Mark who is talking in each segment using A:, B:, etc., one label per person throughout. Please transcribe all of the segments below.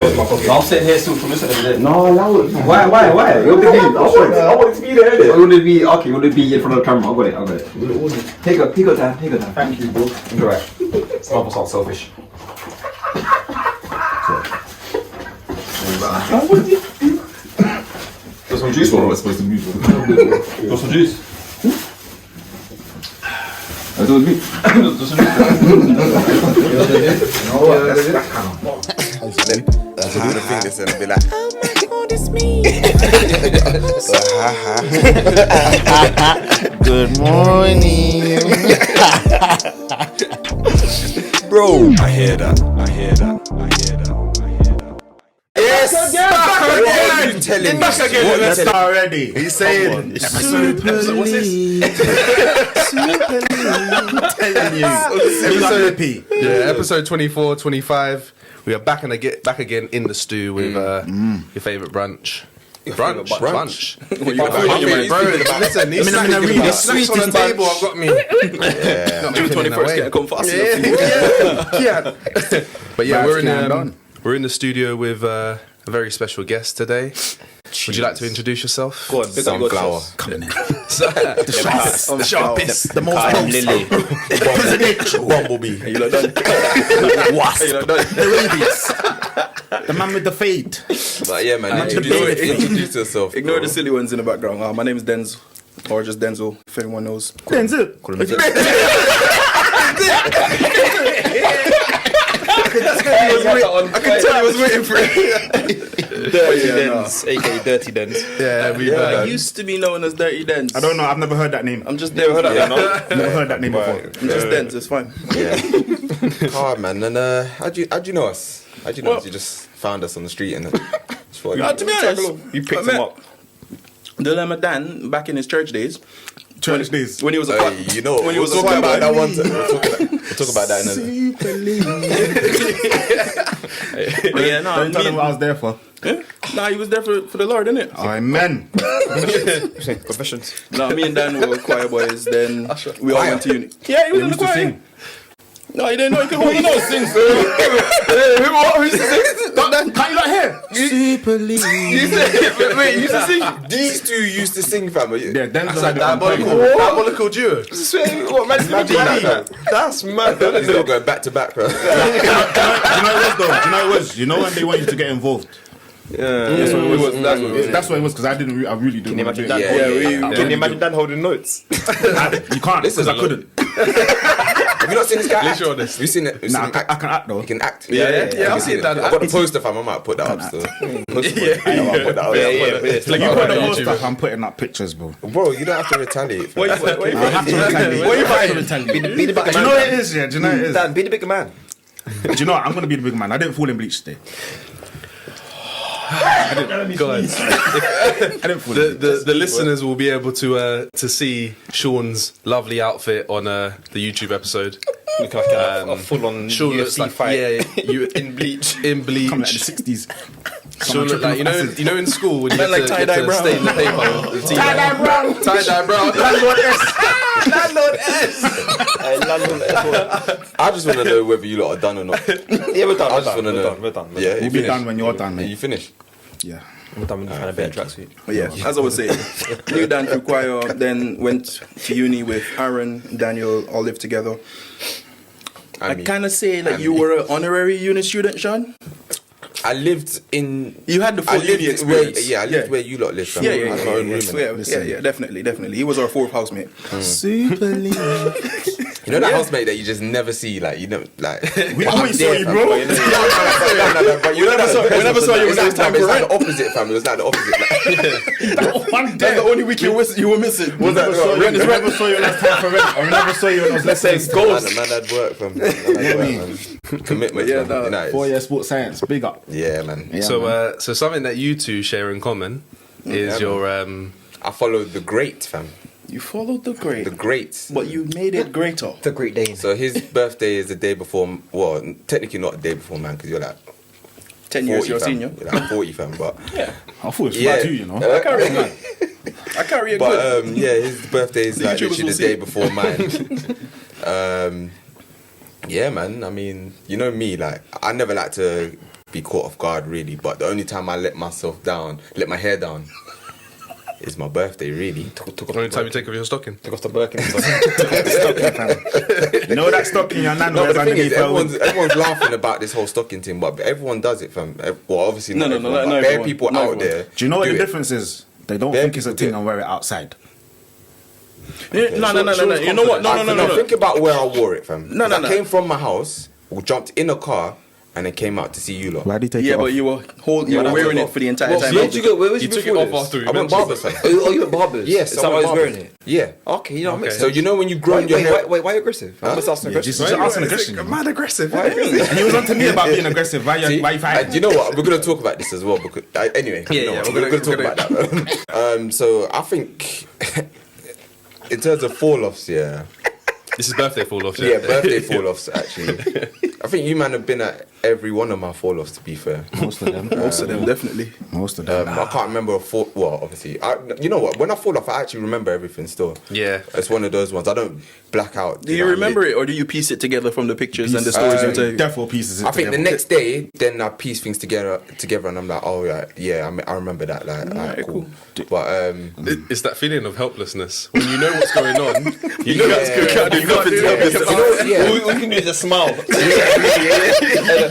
A: I'm sitting here still from listening.
B: No, allow it.
A: Why?
B: I want it to be there.
A: You want it to be okay? You want it to be in front of the camera? I got it. Take it down.
B: Thank you, bro.
A: Alright. It's not selfish. Got some juice, or was supposed to move? Got some juice. I do me. Just some
C: That's a good thing. This and be like, oh my God, it's me. Good morning, bro. I hear that. Yes, you telling me?
B: Let's start already.
C: He's saying
A: episode. What's this?
D: Episode 24, 25. We are back again in the stew with your favourite brunch. Brunch. Listen, these snacks on the table have got me.
A: June 21st getting come fast.
D: But yeah, we're in the studio with a very special guest today. Would you like to introduce yourself?
A: Go on,
C: Sunflower.
B: Coming in.
D: The sharpest.
B: The most
C: Lily.
B: The presidential.
C: Bumblebee.
A: Are you lot done?
C: Wasp.
A: Are you lot done?
B: The rabies. The man with the fade.
C: But yeah, man, introduce yourself.
E: Ignore the silly ones in the background. My name is Denz, or just Denzel, if anyone knows.
B: Denzel.
E: I can tell he was waiting for it.
A: Dirty Denz, aka Dirty Denz.
D: Yeah,
E: I used to be known as Dirty Denz.
B: I don't know. I've never heard that name.
E: I'm just never heard that.
B: Never heard that name before.
E: I'm just Denz. It's fine.
C: Yeah. Hard, man. And how'd you know us? How'd you know us? You just found us on the street and
E: To be honest,
A: You picked him up.
E: Dilemma Dan back in his church days.
B: Church days.
E: When he was a
C: you know,
E: when he was
C: we'll
E: a
C: talk
E: choir
C: about that
E: boy.
C: one time. We'll talk about that in a
E: Yeah, no,
B: Don't tell them what I was there for.
E: Nah, he was there for the Lord, innit?
B: Amen.
A: Professions.
E: No, me and Dan were choir boys. Then we all went to uni. Yeah, he was in the
B: used to
E: choir.
B: sing.
E: No, he didn't know he could hold a note. Sing,
B: Can't you not hear?
C: Super League. Wait, you used to sing? These two used to sing, fam.
B: Yeah, Denzel had
D: diabolical duo.
C: What, man? That's mad. He's not going back to back, bro.
B: Do you know what it was though? Do you know what it was? You know when they want you to get involved?
A: Yeah, that's what it was.
B: That's what it was because I really didn't.
A: Can you
B: want to
A: imagine
B: do it.
A: Dan? Can you imagine Dan holding notes?
B: You can't because I couldn't.
C: Have you not seen this guy?
D: Literally honest.
C: Have you seen it?
B: Nah, I can act though.
C: He can act.
D: Yeah, I've seen that.
C: I've got the poster, fam. I might put that up still. I might put that up.
B: Like you put the
D: on
B: most
D: YouTube.
B: stuff, I'm putting up pictures, bro.
C: Bro, you don't have to retaliate. fam.
B: I have to retaliate.
A: Be the bigger
B: Do you know what it is? Yeah, do you know what it is?
A: Dan, be the bigger man.
B: Do you know what? I'm gonna be the big man. I didn't fall in bleach today.
D: Go ahead.
B: I didn't fall in bleach.
D: The listeners will be able to see Sean's lovely outfit on the YouTube episode.
A: Look like a full-on
D: Sean looks
A: UFC
D: like
A: fight.
D: you
A: In bleach.
D: in bleach.
B: Coming like the 60s.
D: Sean look like you know in school when you
E: Man,
D: get
E: like
D: to
E: tie-dye brown.
D: stain the paper. with the
B: Tie-dye brown.
D: Tie-dye brown.
B: Landlord S.
C: I just want to know whether you lot are done or not.
A: Yeah, we're done.
C: I just want to know.
A: We're done.
C: Yeah,
B: We'll
C: you
B: be
C: finished?
B: done when you're done,
C: Are
B: mate.
C: you finished?
B: Yeah.
A: We're done with this kind of bit of tracksuit.
E: But yeah, as I was saying, knew Dan through choir, then went to uni with Aaron, Daniel, all lived together. I kind of say like you were an honorary uni student, Sean.
C: I lived in.
E: You had the full uni experience.
C: I lived where you lot live. fam.
E: Yeah,
C: I had my own room. innit?
E: yeah, definitely. He was our fourth housemate.
B: Super League.
C: You know that housemate that you just never see, like you know, like.
B: We always saw you, bro.
C: No, but you never saw you when it was time for rent. It was like the opposite, fam. It was like the opposite.
B: One day.
E: That's the only week you were missing.
B: We never saw you last time for rent. Or we never saw you when I was, let's say,
C: Man had work, fam. Commitment.
E: Yeah,
C: fam. You know,
B: 4-year sports science. Big up.
C: yeah, man.
B: Yeah,
D: So so something that you two share in common is your
C: I followed the great, fam.
E: You followed the great,
C: The great.
E: but you made it greater.
A: The Great Dane.
C: So his birthday is the day before. Well, technically not the day before, man, because you're like
E: 10 years, you're a
C: fam.
E: senior.
C: You're like 40, fam. But
E: Yeah,
B: I thought it was
C: yeah,
B: flat too, you know.
E: I carry it good.
C: But yeah, his birthday is like
E: YouTubers
C: literally
E: will
C: the
E: see
C: day
E: it.
C: before mine. Yeah, man. I mean, you know me, like I never like to be caught off guard really. But the only time I let my hair down, is my birthday really.
D: The only time you take off your stocking.
F: Took off the Birkin.
B: You know that stocking your nan
C: No,
B: wears
C: but the thing is,
B: underneath.
C: everyone's laughing about this whole stocking thing, but everyone does it, fam. Well, obviously not
E: No,
C: everyone,
E: no,
C: but
E: no,
C: bare
E: everyone.
C: people
E: No,
C: out
E: everyone.
C: there.
B: Do you know what the
C: it.
B: difference is? They don't
C: Bare
B: think it's a
C: people
B: thing
C: do it.
B: and wear it outside.
E: No. You know what? No.
C: Think about where I wore it, fam.
E: No.
C: I came from my house, jumped in a car, and then came out to see you lot.
B: Why did you take it
E: Yeah,
B: off?
E: but you were wearing it for the entire time.
F: Where'd you go? Where was you
D: You took it
F: before
D: off
F: this?
D: after we
C: I went
D: mentioned
C: barber
D: it.
C: side.
F: Oh, you went barbers?
C: Yes,
F: Is that why I was wearing it?
C: Yeah.
F: Okay, you know, that makes
C: So
F: sense.
C: you know when you grow your hair.
F: Why are you aggressive? I must ask an
B: Yeah,
F: question.
B: just asking a question.
D: Mad aggressive.
B: And he was on to me about being aggressive. Why you
C: Do
B: fighting?
C: you know what? We're gonna talk about this as well because anyway. you know
D: yeah,
C: what?
D: we're
C: We're
D: gonna-
C: gonna talk about that. So I think in terms of fall-offs, yeah.
D: This is birthday fall off.
C: Yeah, birthday fall-offs actually. I think you man have been at every one of my fall-offs to be fair.
B: Most of them.
E: Most of them, definitely.
B: Most of them.
C: I can't remember a fall. Well, obviously, you know what? When I fall off, I actually remember everything still.
D: Yeah.
C: It's one of those ones. I don't black out.
E: Do you remember it, or do you piece it together from the pictures and the stories you tell?
B: Defo pieces.
C: I think the next day, then I piece things together, and I'm like, oh yeah, I remember that. Like, alright, cool. But
D: It's that feeling of helplessness when you know what's going on. You know
C: Yeah,
D: what's going on. You can't do
C: you know, yeah.
F: All we can do is a smile.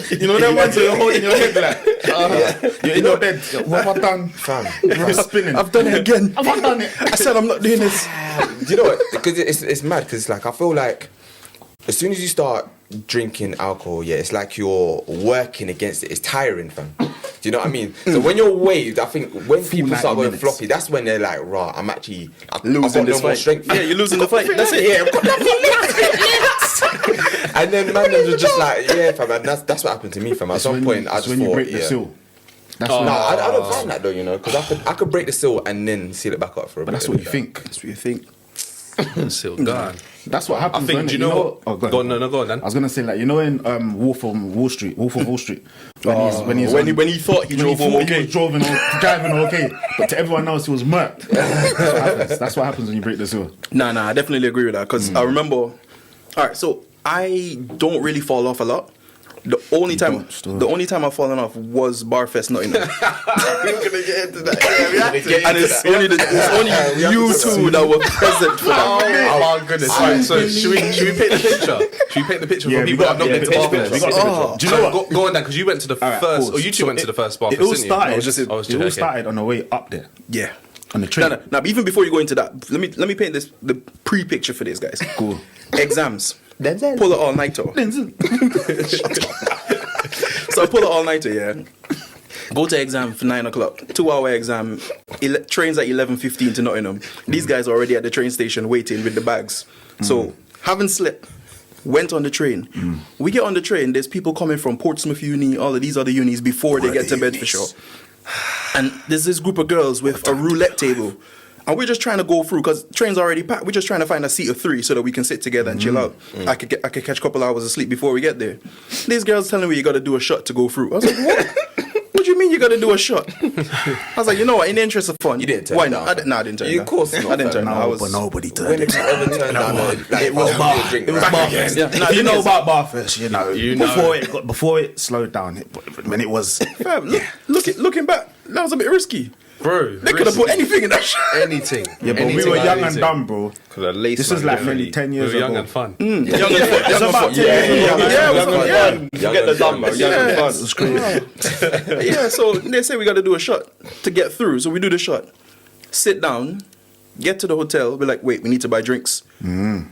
B: you know that ones where you're holding your head like you're in your bed. What have I done?
C: Fam.
B: You're spinning.
E: I've done it again.
B: Have I done it?
E: I said I'm not doing this.
C: Do you know what? Because it's mad. Because like I feel like as soon as you start drinking alcohol, yeah, it's like you're working against it. It's tiring, fam. Do you know what I mean? So when you're waved, I think when people
B: 90
C: start going
B: minutes.
C: floppy, that's when they're like, "Raw, I'm actually
E: Losing
C: I've got
E: this
C: no more
E: fight.
C: strength."
E: Yeah, you're losing the fight. That's it.
C: Yeah, I've got and then man, was just like, "Yeah, fam." And that's what happened to me, fam. At some point, I
B: It's
C: just
B: when you
C: thought,
B: break the
C: yeah.
B: seal. That's
C: No,
B: when,
C: I don't find that though, you know, because I could break the seal and then seal it back up for a bit.
B: but that's what you think.
E: That's what you think.
D: Still gone.
B: That's what
D: I
B: happens.
D: think.
B: when
D: Do you know what?
B: Oh,
D: Go on, no, go on, Dan.
B: I was gonna say like you know in Wolf of Wall Street, when he's
E: When he thought he drove home
B: he
E: okay.
B: was driving okay, but to everyone else he was murked. That's what happens when you break the seal.
E: Nah, I definitely agree with that because I remember. All right, so I don't really fall off a lot. The only time I've fallen off was Barfest Nottingham.
D: We're gonna get into that.
E: And it's only you two that were present for that.
D: Oh my goodness! Right, so should we paint the picture? Should we paint the picture
B: Yeah,
D: for
B: we
D: people
B: got-
D: that have not
B: yeah,
D: been to
B: pitch
D: Barfest?
B: picture, we got the picture.
D: Do you know what? Go on, Dan, because you went to the
B: Alright,
D: first.
B: pause.
D: Or you two
B: So
D: went to the first Barfest,
B: It all
D: didn't you?
B: started.
D: I was just
B: It all
D: joking.
B: started on the way up there
E: Yeah.
B: on the train.
E: No, but even before you go into that, let me paint the pre-picture for this, guys.
B: Cool.
E: Exams. Pull it all nighter. So I pull it all nighter, yeah. Go to exam for 9 o'clock. 2-hour exam. Trains at 11:15 to Nottingham. These guys are already at the train station waiting with the bags. So haven't slept. Went on the train. We get on the train. There's people coming from Portsmouth Uni, all of these other unis before they get to bed for sure. And there's this group of girls with a roulette table. And we're just trying to go through because train's already packed. We're just trying to find a seat of 3 so that we can sit together and chill out. I could catch a couple hours of sleep before we get there. These girls telling me you got to do a shot to go through. I was like, what? What do you mean you got to do a shot? I was like, you know what? In the interest of fun,
C: You didn't turn
E: why
C: down.
E: not? I didn't turn
C: You
E: down.
C: of course not,
E: I didn't turn
C: fam.
E: down. I was
B: but nobody
C: When
B: turned
C: it
B: it.
C: ever turned down,
B: It was
C: drink,
B: It was
C: right?
B: Barfest.
E: Yeah. Nah,
B: If you
E: the
B: know
E: thing is-
B: about Barfest, you know.
D: You know.
B: Before it slowed down, when it was.
E: Fam, looking back, that was a bit risky.
D: Bro,
E: They could have put anything in that shit.
D: anything.
B: Yeah, but we were young and dumb, bro. This is like nearly 10
D: We
B: years
D: were young
B: ago.
D: and fun.
E: Young and fun.
B: It's about 10 years ago.
E: Yeah, it was
F: Forget the dumb, bro. Young and fun.
B: It's crazy.
E: Yeah, so they say we got to do a shot to get through. So we do the shot. Sit down, get to the hotel. We're like, wait, we need to buy drinks.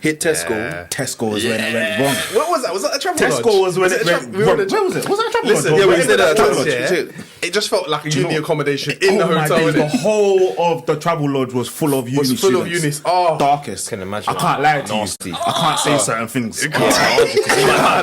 E: Hit Tesco.
D: Yeah.
B: Tesco was when it went wrong.
D: What was that? Was that a travel
B: Tesco was when it went wrong. Where was it? Was that a travel
D: Listen,
B: lodge?
D: yeah,
B: Where
D: we
B: was
D: stayed
B: it?
D: at a
B: Travel
D: travel
B: lodge.
D: lodge. It just felt like a uni accommodation in the
B: Oh my
D: hotel.
B: days, the
D: innit?
B: whole of the travel lodge was full of uni
D: Was full of
B: students.
D: unis. Oh.
B: Darkest.
F: Can imagine.
B: I can't lie to
F: Nasty.
B: you. I can't say certain things.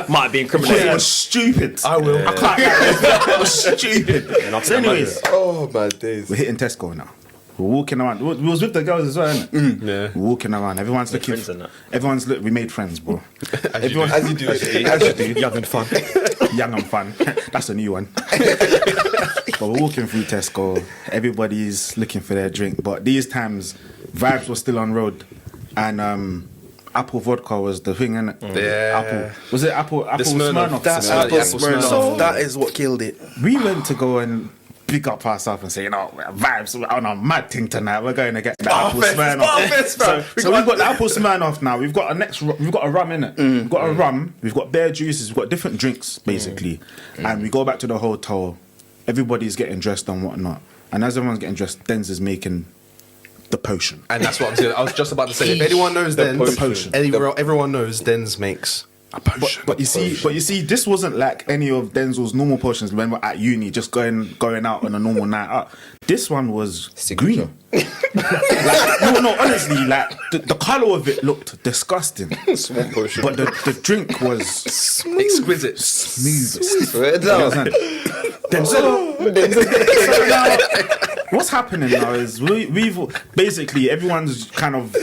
F: Might be
B: It
F: incriminating.
B: was stupid.
D: I will.
B: I can't lie. It was stupid. So anyways,
C: Oh my days.
B: we're hitting Tesco now. We're walking around. We was with the girls as well, innit?
D: Yeah.
B: We're walking around. Everyone's looking.
F: friends and that.
B: We made friends, bro.
C: As you do.
B: As you do. Young and fun. Young and fun. That's a new one. But we're walking through Tesco. Everybody's looking for their drink. But these times, vibes were still on road. And apple vodka was the thing, innit?
D: Yeah.
B: Apple. Was it apple Smirnoff?
E: That's
D: Yeah,
E: Apple
D: Apple
E: Smirnoff.
B: Smirnoff.
E: That is what killed it.
B: We went to go and pick up our stuff and say, vibes on a mad thing tonight. We're going to get the apple Smirnoff. So we've got the apple Smirnoff now. We've got we've got a rum in it. We've got a rum. We've got bear juices. We've got different drinks basically. And we go back to the hotel. Everybody's getting dressed and whatnot. And as everyone's getting dressed, Denz is making the potion.
D: And that's what I'm saying. I was just about to say. If anyone knows Denz,
B: potion.
D: everyone knows Denz makes a potion.
B: But you see, this wasn't like any of Denzel's normal potions when we're at uni, just going out on a normal night out. This one was green. No, honestly, like the color of it looked disgusting.
F: Small potion.
B: But the drink was
D: Exquisite.
B: smooth.
F: Swear down.
B: What's happening now is we've basically everyone's kind of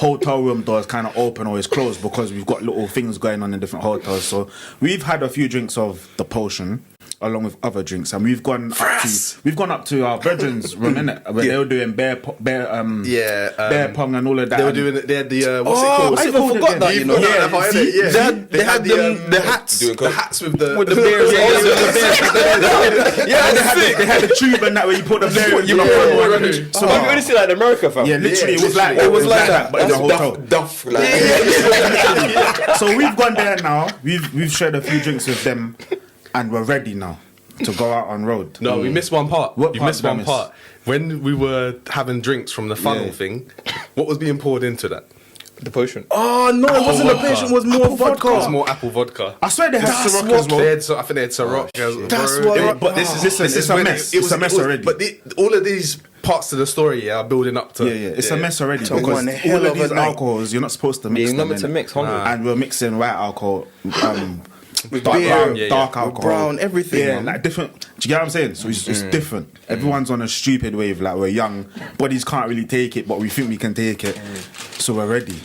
B: hotel room doors kind of open or is closed because we've got little things going on in different hotels. So we've had a few drinks of the potion along with other drinks, and we've gone up to our brethren's room, innit, where they were doing bear pong and all of that.
D: They were doing. They had the what's it called?
E: I even forgot that. You know,
D: They had
E: the hats.
D: The hats with the
E: bears.
B: Yeah, they had the tube and that where you put the bear in your pong.
F: So I've already seen like in America, fam.
B: Yeah, literally, it was like that, but in the hotel.
C: Duff.
B: So we've gone there now. We've shared a few drinks with them, and we're ready now to go out on road.
D: No, we missed one part.
B: What
D: you
B: part
D: missed
B: did I
D: one
B: miss?
D: part. When we were having drinks from the funnel thing, what was being poured into that?
F: The potion.
E: Oh no, it wasn't a
D: vodka.
E: potion. It was more
D: It was
E: vodka.
D: more apple vodka.
B: I swear they had Ciroc as
D: They
B: well.
D: had, I think they had Ciroc.
E: That's
D: bro.
E: what-
B: But this is a
D: when
B: mess. It's a mess already.
D: But all of these parts to the story are building up to.
B: Yeah, it's a mess already
E: So
B: because
E: one hell
B: all of
E: of a
B: these
E: night.
B: alcohols you're not supposed to mix
F: you're not
B: them
F: meant to
B: innit?
F: mix, huh?
B: And we're mixing white alcohol,
E: With
B: dark,
E: beer,
B: dark alcohol,
E: brown, everything.
B: Yeah,
E: man.
B: like different. Do you get what I'm saying? So it's different. Everyone's on a stupid wave. Like we're young, bodies can't really take it, but we think we can take it. So we're ready.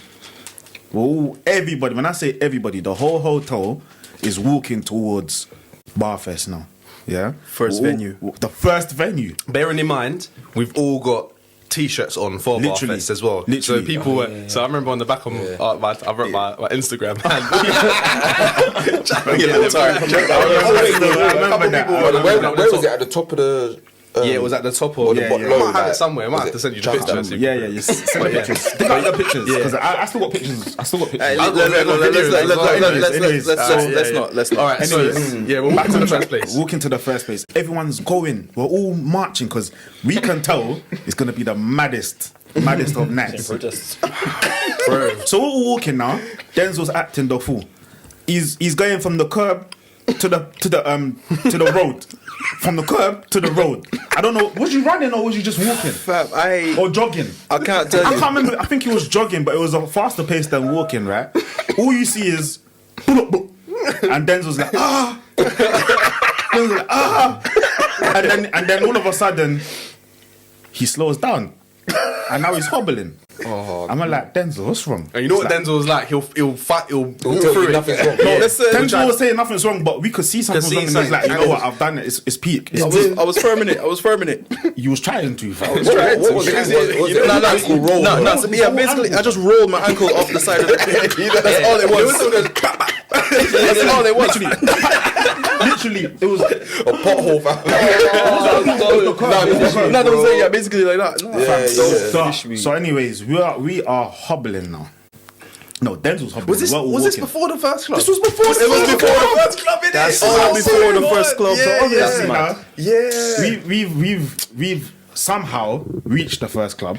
B: Well, everybody. When I say everybody, the whole hotel is walking towards Barfest now. Yeah,
E: First venue.
B: The first venue.
D: Bearing in mind, we've all got T-shirts on for
B: Literally.
D: Barfest as well.
B: Literally.
D: So people were. So I remember on the back of I wrote my Instagram.
B: I remember that.
C: Where was it? At the top of the.
D: Yeah, it was at the top of.
C: the bottom
D: I might
C: low,
D: have it
C: like,
D: somewhere. I might have to send you the picture.
B: Yeah, you send the pictures. Dig out the pictures because I still got pictures. Let's
E: not.
D: All right, so yeah, we'll back to the first place.
B: Walking to the first place. Everyone's going. We're all marching because we can tell it's going to be the maddest of nights.
F: Bro.
B: So we're all walking now. Denzel's acting the fool. He's going from the curb to the road. From the curb to the road. I don't know. Was you running or was you just walking? Or jogging?
E: I can't tell you.
B: I can't remember. I think he was jogging, but it was a faster pace than walking, right? All you see is and Denzel's like, ah. Denzel's like, ah. And then all of a sudden he slows down. And now he's hobbling. I'm like, Denzel, what's wrong?
D: And you know what Denzel was like? He'll fight. He'll walk
C: tell
D: through
C: you
D: it.
C: nothing's wrong.
D: No,
B: Denzel was saying nothing's wrong, but we could see something wrong. And he's like, you know what? I've done it. It's peak.
E: I was firming it.
B: You was trying to.
C: What was it? Was it ankle roll?
E: Basically, I just rolled my ankle off the side of the That's all it was. That's all it was.
B: Literally, it was
C: A pothole, fam.
E: Basically like that.
B: So anyways, we are hobbling now. No, Denzel's hobbling.
E: Was this
B: walking.
E: before the first club?
B: This was before.
E: It was before the first club. That's before the first club. So obviously now,
B: we've somehow reached the first club,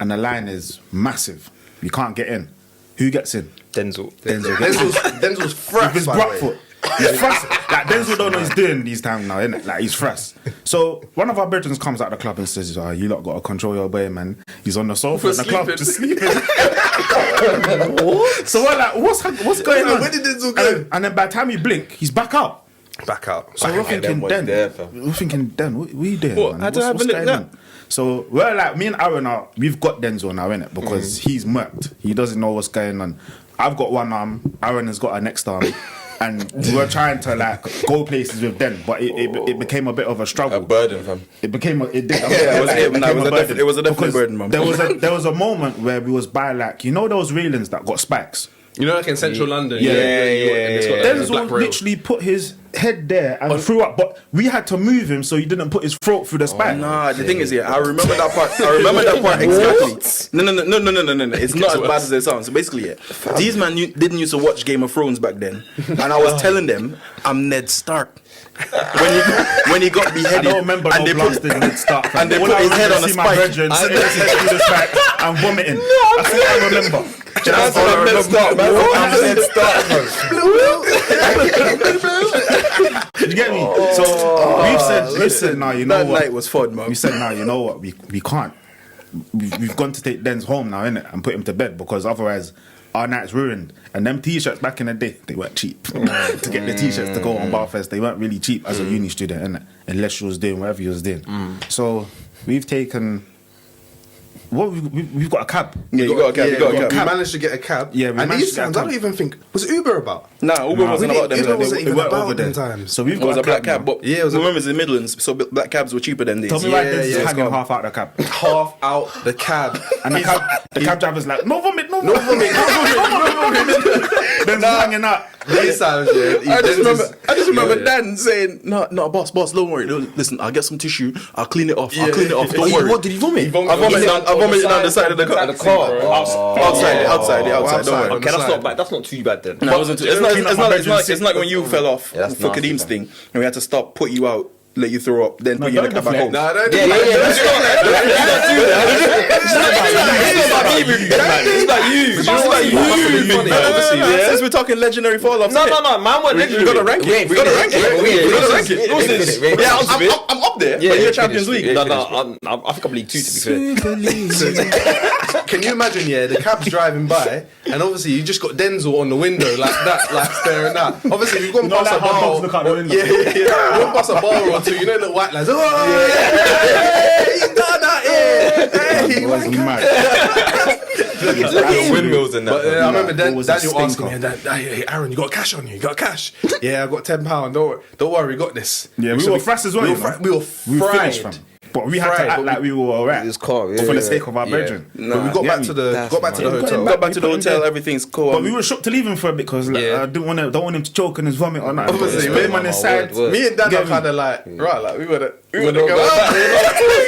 B: and the line is massive. We can't get in. Who gets in?
F: Denzel.
D: Denzel's fresh.
B: With his
D: by the way.
B: black foot. He's fresh. Like Denzel don't know what he's doing these times now, innit? Like he's fresh. So one of our brethren comes out the club and says, you lot gotta control your boy, man. He's on the sofa in the club just sleeping. So we're like, what's going on?
D: Where did Denzel go?
B: And then by the time we blink, he's back out.
D: Back out.
B: So we're thinking, Den, what are you doing? Man?
E: I don't have a
B: What's
E: look
B: going
E: now.
B: on? So we're like, me and Aaron we've got Denzel now, innit? Because he's murked. He doesn't know what's going on. I've got one arm. Aaron has got a next arm. and we were trying to like go places with them, but it became a bit of a struggle.
C: A burden, fam.
B: It became it did.
E: It was a definite
B: Because
E: burden, man.
B: There was a moment where we was by like, you know those railings that got spikes.
D: You know, like in central London.
B: Yeah.
D: And it's got like a black
B: Denzel
D: rail.
B: literally put his head there and threw up, but we had to move him so he didn't put his throat through the spike.
E: Nah, the thing is, I remember that part. I remember that part exactly. No. It's not as bad as it sounds. So basically, these man didn't used to watch Game of Thrones back then, and I was telling them I'm Ned Stark. When he got beheaded,
B: I don't remember
E: and they put
B: Ned Stark,
E: and they
B: All
E: put
B: I
E: his head
B: remember
E: on a
B: is my
E: spike.
B: brethren sitting there through the spike and vomiting. That's all I remember.
C: That's all I remember.
B: You get me? So we've said now, you know
E: That
B: what?
E: night was fun, man.
B: We said now, you know what? We can't. We've gone to take Denz home now, innit, and put him to bed because otherwise our night's ruined. And them t-shirts back in the day, they weren't cheap. To get the t-shirts to go on Barfest, they weren't really cheap as a uni student, innit? Unless you was doing whatever you was doing. So we've taken. What we've got a cab.
E: Yeah, you got a cab. You got a
D: We
E: cab.
D: managed to get a cab.
B: Yeah, we
D: and
B: managed
D: these
B: to get a
D: times, I
B: cab.
D: don't even think was Uber about.
E: Nah, Uber wasn't about them.
D: Uber wasn't
B: They
D: even
B: weren't
D: about
B: over
D: them
B: there.
D: times.
B: So we've
E: It was
B: got
E: a black cab,
B: now.
E: but
D: Yeah, it was a-
E: remember it's the Midlands, so black cabs were cheaper than these.
B: Tell me why Denz is
D: yeah,
B: hanging
E: it's
B: half out the cab.
D: half out the cab.
B: And the cab driver's like, no vomit. Denz is hanging out.
D: These times, yeah.
E: I just remember Dan saying, "No, boss, don't worry. Listen, I'll get some tissue. I'll clean it off. Don't worry."
A: What did he vomit?
E: I vomited on the side of the car. Outside. Don't worry.
F: Okay, that's not too bad then.
E: No, it wasn't. It's not when you fell off
A: that's
E: for
A: nasty,
E: Kadeem's
A: man.
E: thing, and we had to stop, put you out, let you throw up, then put you in the cab back home.
D: Nah, don't
A: Yeah,
F: It's not you.
E: Since we're talking legendary Falloffs,
F: No, man, we're
E: we gotta rank it. We gotta rank it. Yeah, I'm up there. But you're Champions League.
F: No, I think I'm League 2 to be fair.
D: Can you imagine, the cab's driving by, and obviously you just got Denzel on the window like that, like staring out. Obviously we've gone past a bar.
B: Look out the window.
D: We've gone past a bar or two, little white lads. Oh, hey, you done that, hey,
B: It was mad.
C: Windmills and that.
D: But I remember
B: It was a
D: Daniel asking
B: stinker.
D: me, hey, Aaron, you got cash on you? You got cash? Yeah, I got £10. Don't worry, we got this.
B: Yeah, we were frass as well.
D: We were
B: We were
D: fried.
B: finished, fam. But we had to
D: Fried,
B: act
D: but
B: like we were alright.
F: It was calm, yeah,
B: for the
F: yeah.
B: sake of our brethren.
D: But we got back to the hotel.
E: Got back to the hotel, everything's cool.
B: But we were shocked to leave him for a bit because I don't want him to choke on his vomit or nothing.
D: Obviously,
B: Put him on his side.
F: word.
D: Me and Dan
B: Get
D: are
B: me.
D: kind of like, right, like we wanna go
F: go
D: out. We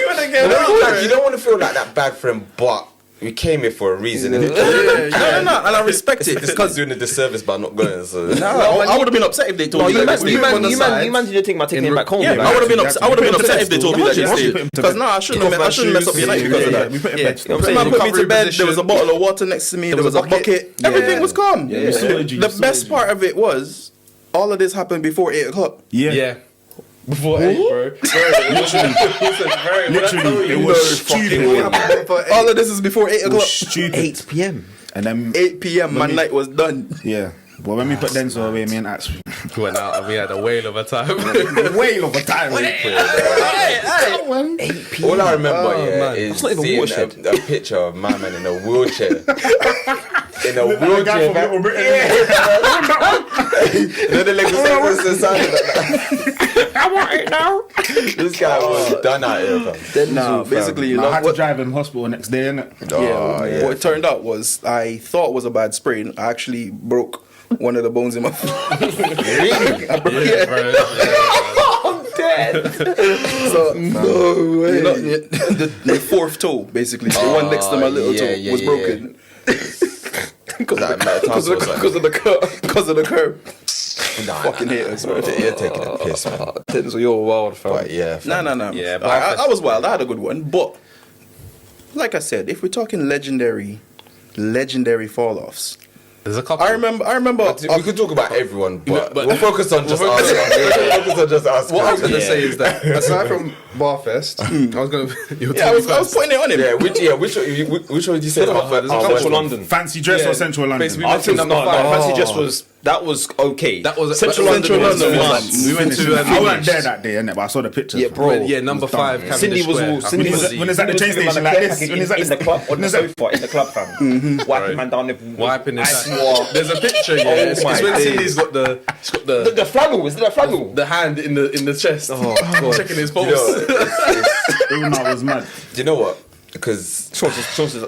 D: wanna go out.
C: You don't want to feel like that bad friend, but we came here for a reason.
E: No, and I respect it.
C: It's because doing a disservice by not going. So.
E: I would have been upset if they told me that yesterday.
D: you
F: man didn't think my taking him back home.
E: Yeah,
F: like,
E: I would have been upset. I would have been
B: Put him to
E: upset
B: bed
E: if they
B: still.
E: told me that
B: Imagine,
E: yesterday.
B: put him to
E: Because
B: bed.
E: I shouldn't mess up your night because of that.
B: We put him back.
E: The man put me to bed. There was a bottle of water next to me. There was a bucket. Everything was calm.
B: we sorted you,
E: The
B: we
E: best
B: sorted
E: part of it was all of this happened before 8 o'clock.
B: Yeah.
D: Before 8, bro.
B: Literally, it was stupid.
E: All of this is before 8
B: It was
E: o'clock.
B: stupid.
F: 8 p.m.
B: And then
E: 8 p.m. My night was done.
B: yeah. Well, when we put Denzel away, me and Ax
D: We went out and we had a whale of a time.
B: way over time.
C: All I remember,
D: man.
C: is
F: not even
C: seeing
F: watershed.
C: a picture of my man in a wheelchair. In a
B: The guy
C: wheelchair.
B: from Little Britain.
C: The leg was the side. I want it now. This guy was done out here, fam.
E: Nah, basically,
B: I had to
E: what
B: drive him hospital next day, innit?
E: what it turned out was I thought was a bad sprain. I actually broke one of the bones in my foot. So no way. The fourth toe, basically, the one next to my little toe, was broken. Because of the curb. Fucking haters, man.
C: You're taking a piss, man.
F: Denzel, you're wild, fam.
C: But yeah, fam.
E: No.
F: Yeah, but
E: I was wild. I had a good one, but like I said, if we're talking legendary fall-offs,
D: There's a couple.
E: I remember.
C: We could talk about everyone, but
D: but-
C: we'll focus on just us. Focus on just us.
D: What I was going to
C: Yeah.
D: say is that aside from Barfest, I was going to.
E: Yeah, I was putting it on him.
C: Yeah, which one did you say?
D: There's a couple.
F: Central London.
B: Fancy dress or Central London?
D: Basically,
F: I think
D: number
F: no,
D: five.
F: Fancy Dress was That was okay.
D: That was
E: Central London was
D: we went to.
B: I weren't there that day, innit? But I saw the pictures.
F: Yeah, bro.
D: Yeah, number 5.
F: Cindy was all. Cindy was
B: when it's at the train station like this. When it's at
F: in the club on the sofa in the club, fam. Wiping man down.
D: Wiping his.
F: swore.
D: There's a picture. Yeah, it's
F: my
D: when
F: days.
D: Cindy's got the
F: The flannel. Is it the flannel?
D: the hand in the chest.
F: Oh, God.
D: Checking his pulse.
B: Even though I was mad.
C: Do you know what? Because
F: Shauce is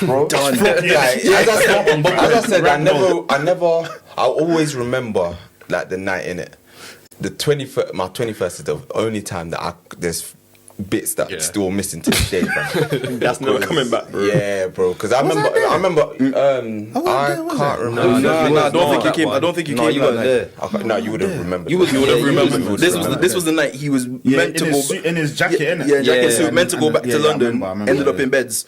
C: bro,
E: Done.
C: like, as I said, I always remember like the night in it. The 21st, my 21st is the only time that there's bits that still missing to this day, bro.
F: That's never coming back, bro.
C: Yeah, bro. Because I remember. I can't remember.
E: I don't think you came. I don't think you
F: No,
E: came
F: you
E: that
F: weren't
E: night.
F: there.
C: No, you would have remembered.
E: You would have remembered.
C: you would
E: This
C: remember.
E: was the night he was meant to
B: in
E: go.
B: his suit, in his jacket, innit?
E: Yeah, jacket
F: Yeah,
E: suit, meant to go back to London.
B: I remember.
E: Ended up in beds.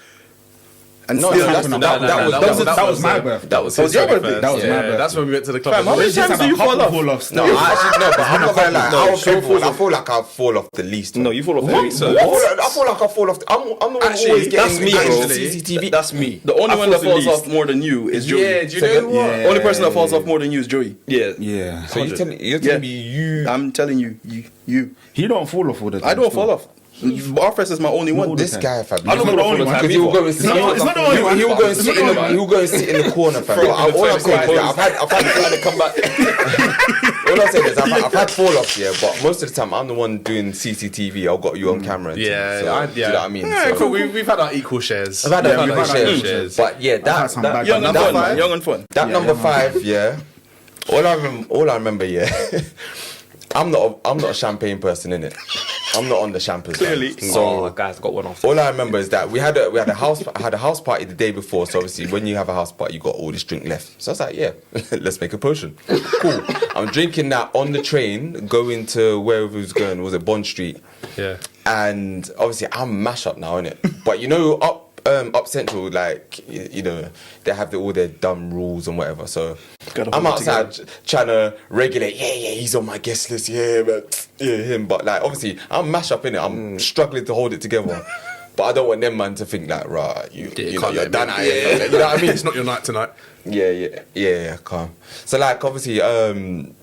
E: And
C: No,
E: still,
C: that was
B: my birthday.
D: That was
E: That was your
D: his
E: birthday?
B: That was my birthday.
D: That's when we went to the club.
E: Fam, how many times do you fall off?
C: No, but I'm not gonna lie. I feel like I fall off the least.
F: No, you fall off.
C: I feel like I fall off. I'm the one
D: Actually,
C: always
F: That's
C: getting
F: me, bro.
C: CCTV.
F: That's me.
E: The only
F: I
E: one that
F: fall
E: falls
F: the least.
E: off more than you is Joey.
D: Yeah, do you know what?
B: Yeah.
E: Only person that falls off more than you is Joey.
F: Yeah.
B: Yeah.
C: So you're telling me you.
E: I'm telling you, you.
B: He don't fall off all the time.
E: I don't fall off. Barfest is my only one.
C: This guy, fam.
B: I don't know the only one.
C: Because he will go and sit.
B: It's not the only one.
C: He will go and sit in the. He will go and sit in the corner, fam. All I'm saying is that I've had to come back. All I'm saying is I've had fall offs, yeah, but most of the time I'm the one doing CCTV. I've got you on camera. And
D: Yeah,
C: things, so, do you know what I mean?
D: Yeah,
C: So-
D: cool. We've had our equal shares.
C: I've had
D: We've
C: our equal
D: equal
C: shares. But yeah, that
E: Young and
C: that
E: fun, man.
C: five-
E: Young and fun.
C: that number 5, yeah. All I remember, yeah. I'm not a champagne person, innit? I'm not on the champagne.
E: Clearly.
C: So
F: guys, got one after.
C: all I remember is that we had a house party the day before. So obviously, when you have a house party, you got all this drink left. So I was like, yeah, let's make a potion. Cool. I'm drinking that on the train, going to wherever we was going. Was it Bond Street?
D: Yeah.
C: And obviously, I'm mash up now, innit? But you know, up central, like you know, they have all their dumb rules and whatever. So
E: Gotta
C: I'm
E: hold it
C: outside trying to regulate. Yeah, he's on my guest list. Yeah, but yeah, him. But like, obviously, I'm mash up in it. I'm struggling to hold it together. But I don't want them man to think like, right, you know,
D: can't
C: you're
D: let
C: done
D: me-
C: at it. You know what I mean?
D: It's not your night tonight.
C: Yeah, calm. So like, obviously, I'm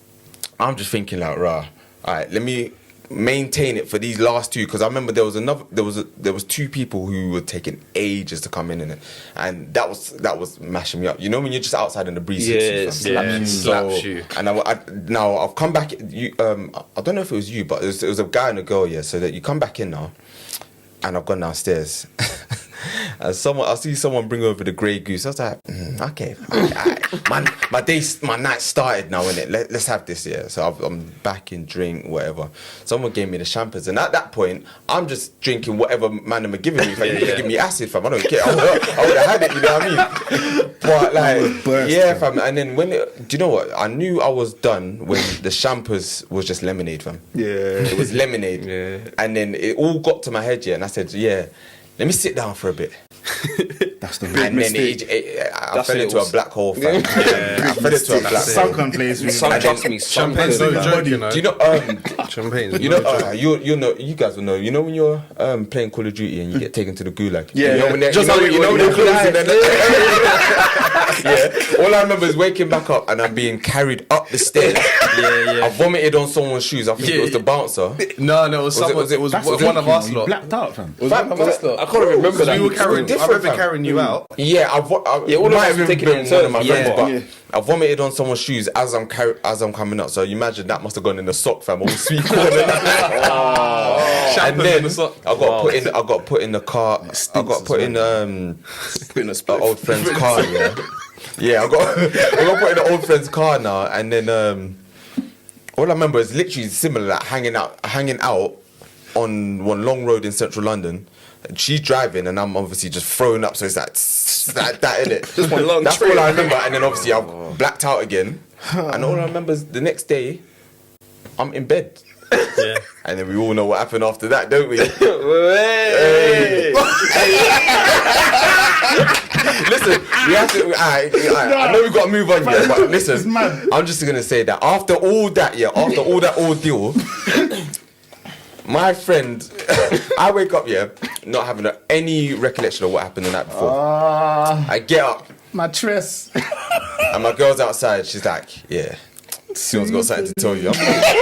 C: just thinking like, right, all right, let me maintain it for these last 2, because I remember there was 2 people who were taking ages to come in it, and that was mashing me up. You know when you're just outside in the breeze, hits you, fam.
D: Slaps you.
C: And now I've come back. You, I don't know if it was you, but it was a guy and a girl. Yeah, so that you come back in now, and I've gone downstairs. And I see someone bring over the Grey Goose. I was like, okay, my night started now, innit? Let's have this, yeah. So I'm back in drink, whatever. Someone gave me the champers, and at that point, I'm just drinking whatever man them are giving me. If you give me acid, fam, I don't care. I would have had it, you know what I mean? But like, yeah, fam. And then do you know what? I knew I was done when the champers was just lemonade, fam.
E: Yeah.
C: It was lemonade. Yeah. And then it all got to my head, yeah, and I said, yeah, let me sit down for a bit.
B: That's the
C: And then I fell into a black hole, fam. I fell into a black hole.
B: sunken place.
F: Trust me,
D: Champagne's no joke, you know.
C: Do you know?
D: Champagne's
C: You know, you know, you guys will know. You know when you're playing Call of Duty and you get taken to the gulag.
E: Yeah,
C: you know when they're,
E: just
C: you know
E: how
C: when
E: you
C: they're closing. Yeah. All I remember is waking back up and I'm being carried up the stairs. I vomited on someone's shoes. I think it was the bouncer.
D: No, it was someone. It was one of us
B: You
D: lot.
B: blacked out, fam.
F: I can't remember that.
D: We were carrying. I remember
C: fam.
D: carrying you out.
C: Yeah,
F: all of
C: might
F: us
C: have
F: were
C: even
F: taking
C: been
F: it in
C: one of my
F: turns.
C: friends, but I vomited on someone's shoes as I'm coming up. So you imagine that must have gone in the sock, fam. All sweet corner. And then I got put in the car. I got put in an old friend's car. Yeah, I got put in an old friend's car now. And then all I remember is literally similar, like hanging out on one long road in central London. She's driving and I'm obviously just throwing up, so it's like that, innit?
E: Just one long
C: That's
E: train.
C: all I remember. And then obviously I blacked out again. And all I remember is the next day, I'm in bed.
D: Yeah.
C: And then we all know what happened after that, don't we? Listen, we have to. I know we've got to move on here, but listen, I'm just gonna say that after all that ordeal, my friend, I wake up, not having any recollection of what happened the night before. I get up,
B: Mattress.
C: And my girl's outside. She's like, yeah, Sion's got something to tell you. I'm like,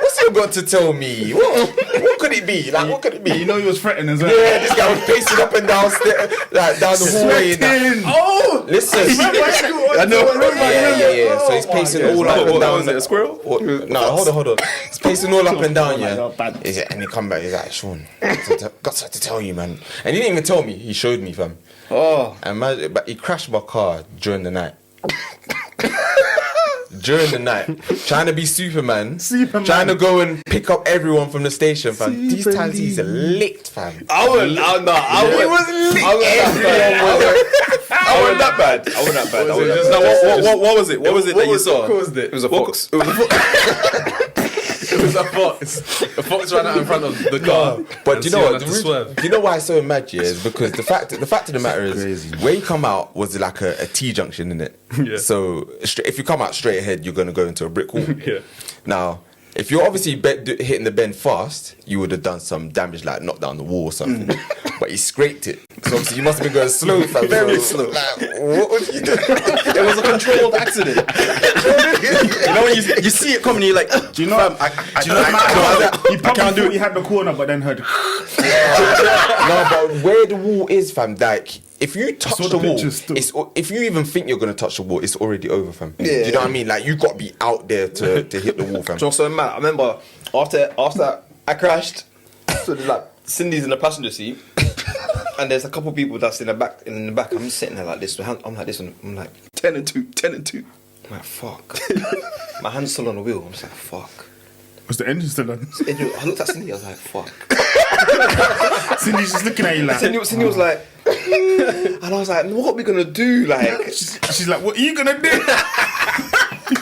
C: what's Sion got to tell me? What could it be? Like, what could it be?
B: You know he was threatening as well.
C: Yeah, this guy was pacing up and down, like down the hallway.
B: Oh,
C: listen.
E: I know.
C: Yeah. So he's pacing all up and down.
E: Was it a squirrel?
C: No, hold on. He's pacing all up and down, yeah. And he come back, he's like, Sean, got something to tell you, man. And he didn't even tell me, he showed me, fam.
E: Oh.
C: But he crashed my car during the night. During the night, trying to be Superman, trying to go and pick up everyone from the station, fam. These times he's licked, fam.
F: I wasn't that bad.
E: What was it? What was it that you saw?
F: What was it?
E: It was a fox.
D: It was a fox. A fox ran out in front of the car.
C: But do you know
D: Sion
C: what?
D: had to swerve.
C: Do you know why it's so mad? Yeah, is because the fact of the matter is, where you come out was like a T junction, innit?
D: Yeah.
C: So if you come out straight ahead, you're gonna go into a brick wall.
D: Yeah.
C: Now, if you're obviously hitting the bend fast, you would have done some damage, like knocked down the wall or something. But he scraped it, so obviously you must have been going slow, fam. Very slow. Like, what was you doing?
E: It was a controlled accident. You know when you see it coming, you're like,
B: do you know? He can't do it. He had the corner, but then heard.
C: No, but where the wall is, fam, like if you touch the wall, if you even think you're gonna touch the wall, it's already over, fam. Do you know what I mean? Like you got to be out there to hit the wall, fam.
F: So mad. I remember after I crashed, so there's like Cindy's in the passenger seat, and there's a couple people that's in the back. I'm just sitting there like this. I'm like this, and I'm like
E: 10 and 2.
F: I'm like fuck. My hand's still on the wheel. I'm just like fuck.
B: Was the engine still on?
F: I looked at Cindy. I was like fuck.
B: Cindy's just looking at you like.
F: Cindy was like, and I was like, what are we gonna do? Like,
B: she's like, what are you gonna do?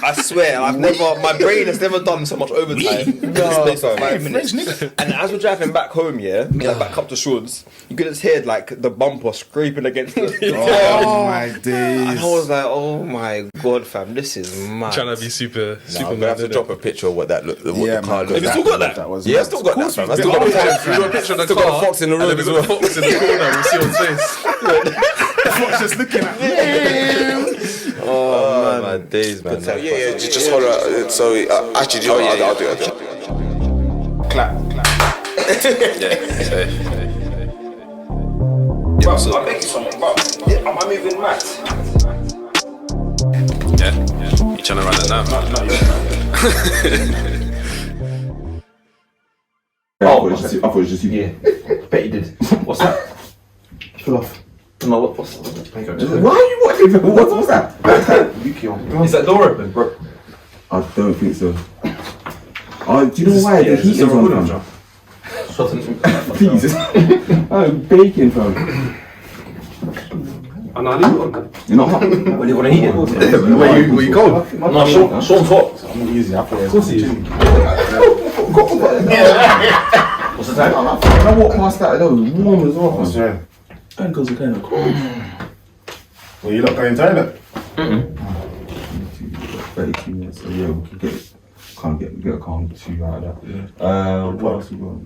F: I swear, my brain has never done so much overtime in the space of 5 minutes. And as we're driving back home, like back up to Shauce, you could just hear like the bumper scraping against the
B: Oh my days!
F: And I was like, oh my god, fam, this is mad.
D: Trying to be super
C: I'm gonna have to drop a picture of what that looked. What the car looked.
F: Have you still got that?
C: Yeah, I still got that, fam. I still got
D: a picture of the
C: still
D: car.
C: got a fox in the room
D: And
C: as
D: then
C: well.
D: we got a fox in the corner with Sion's face.
B: The fox just looking at me.
C: Oh my days, man.
G: Yeah, just hold on. So actually, do you know what? I'll do it.
B: Clap.
F: Bro, so I'll make you something, bro. Yeah, am I moving mad?
G: Yeah. You trying to run it now?
A: I thought it was just you.
F: Yeah, bet you did. What's that?
A: Pull off.
F: No, what's
A: Why are you watching? What's that?
F: Is that door open, bro?
A: I don't think so. Oh, do you know why the heater's on? Please. Oh, bacon, fam. You're not hot.
F: What do you want to eat it?
A: Were you cold?
F: No, Sean's hot.
A: I'm easy. I thought.
F: Of course he is. What's the time?
A: I walked past that, it was warm as well. Sorry.
F: Ankles are kind of cold.
B: Well, you not going toilet?
A: 32 minutes, so yeah, we can can't get a calm 2 out of that. What else we got?